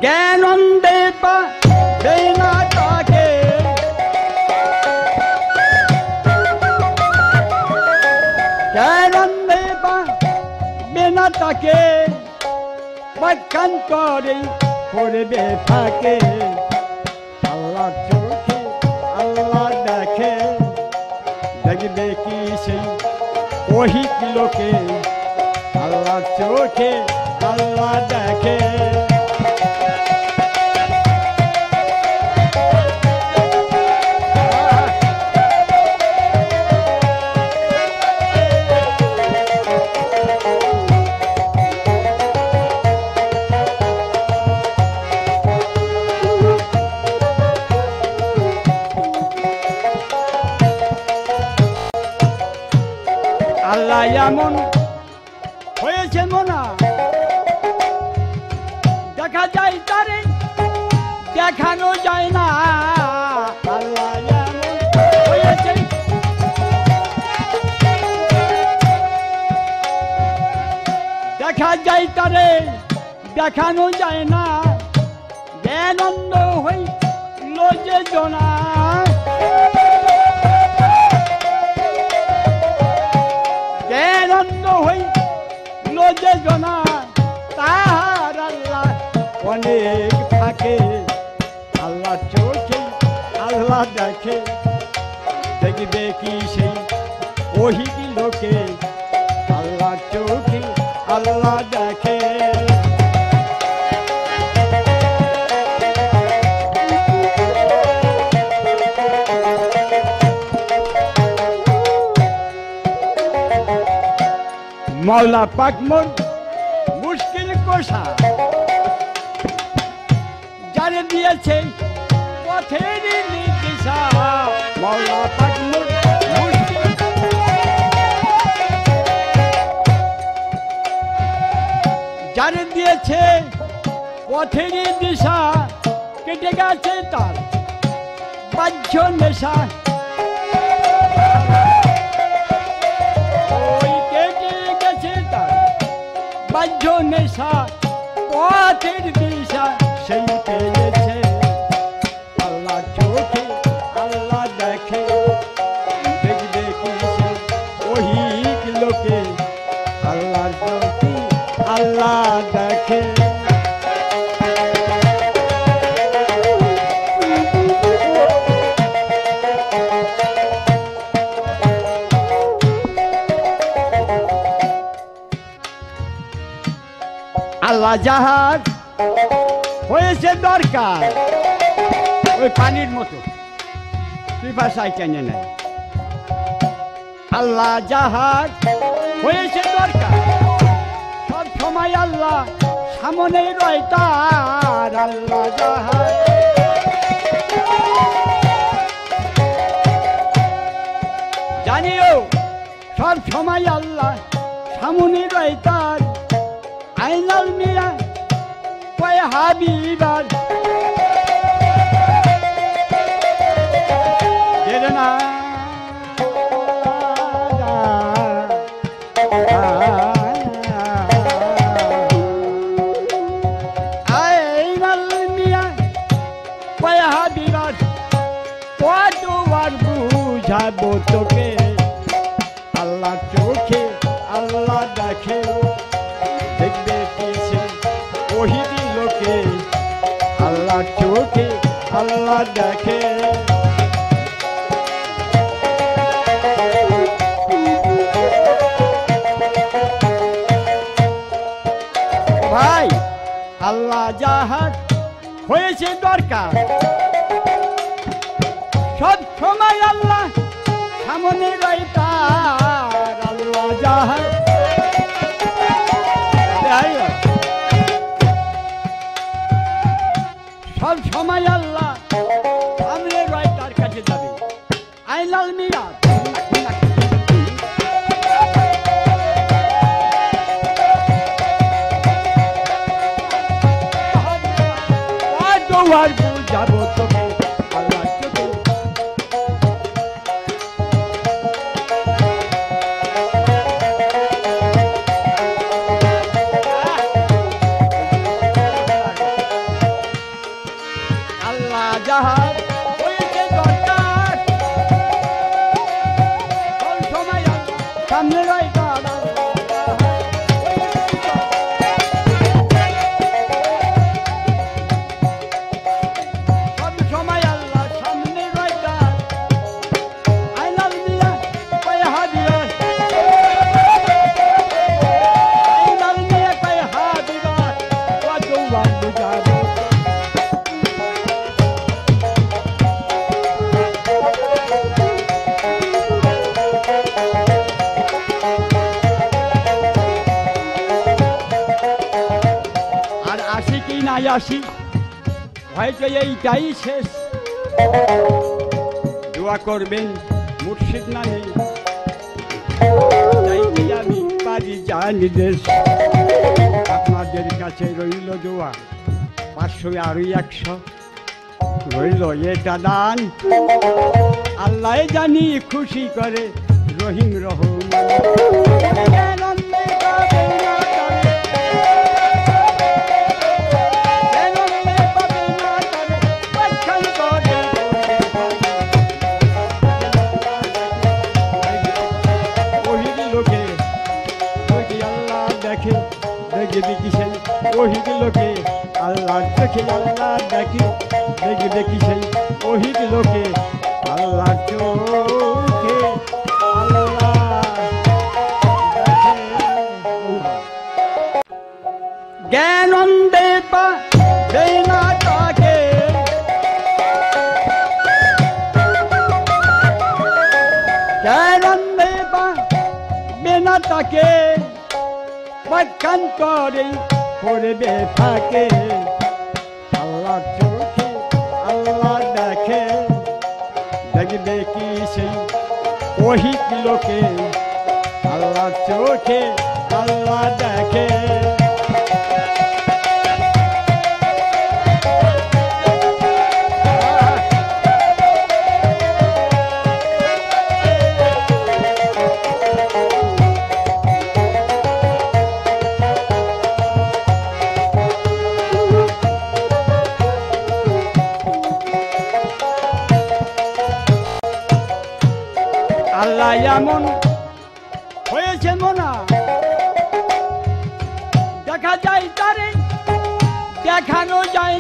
জ্ঞানন্দে পাবে না তাকে, জ্ঞানন্দে পাবে না তাকে, পক্ষান্তরে পড়বে থাকে। আল্লাহ চোখে আল্লাহ দেখে, দেখবে কি সেই ওহিত লোকে। আল্লাহ চোখে আল্লাহ দেখে। আল্লাহ এমন হয়েছে মনা, দেখা যায় তারে দেখানো যায় না। আল্লাহ এমন হয়েছে, দেখা যায় তারে দেখানো যায় না। জ্ঞানন্দ হইল যে জনা, জ্ঞানন্দ হইল যে জনা, তাহার আল্লাহ অনেক থাকে। আল্লাহ চোখে আল্লাহ দেখে, দেখবে কি সেই ওহিত লোকে। আল্লাহ চোখে আল্লাহ দেখে। মৌলা পাক মোর মুশকিল কোষা, যারে দিয়েছে পথের নির্দিশা। মৌলা পাক মোর মুশকিল, যারে দিয়েছে পথের দিশা। কেটে গেছে তার বাহ্য নেশা, বাহ্য নেশা পথের দিশা সেই পেয়েছে। আল্লাহ চোখে আল্লাহ দেখে, দেখবে কি সেই ওহিত লোকে। আল্লাহ চোখে আল্লাহ দেখে। আল্লাহ জাহাজ হয়েছে দরকার, ওই পানির মতো পিপাসায় কেনে নেয়। আল্লাহ জাহাজ হয়েছে দরকার, সব সময় আল্লাহ সামনে রয় তার। আল্লাহ জাহাজ জানিও, সব সময় আল্লাহ সামনে রয় তার। আইনাল মিয়া কয় হাবিবার না, আইনাল মিয়া কয় হাবিবার কতবার বুঝাবো তোকে। আল্লাহ চোখে আল্লাহ দেখে, দেখবে কি সে ওহিত লোকে। আল্লাহ চোখে আল্লাহ দেখে। ভাই আল্লাহ জাহাজ হয়েছে দরকার, সব সময় আল্লাহ সামনে রয় তার। আল্লাহ জাহাজ সব সময় আল্লাহ সামনে রয় তার কাছে যাবে। আইনাল মিয়া আর বুঝাবো তোকে। আল্লাহ চোখে যাহা হয়েছে দরকার কোন সময় সামনে রয় দাঁড়া সব সময় আল্লাহ সামনে রয় দাঁড়া আইনাল মিয়া কয় হাবিবার আইনাল মিয়া কয় হাবিবার কত বাবু যাবো নাই আসি হয়তো এইটাই শেষ দোয়া করবেন মুর্শিদ নামে চাইছি আমি বাড়ি জানি দেশ আপনাদের কাছে রইল দোয়া 500 আরো 100 রইল এটা দান আল্লাহ জানি খুশি করে রহিম রহমান ওহিদ লোকে আল্লাহর চোখে আল্লাহ দেখে দেখি সেই ওহিদ লোকে আল্লাহর চোখে আল্লাহ জ্ঞানন্দে পা দেনা তাকে জ্ঞানন্দে পা বেনা তাকে পক্ষান্তরে করবে থাকে আল্লাহ চোখে আল্লাহ দেখে দেখবে কি সেই ওহিদ লোকে আল্লাহ চোখে আল্লাহ দেখে আল্লাহ এমন হয়েছে মনা দেখা যায় তারে দেখানো যায়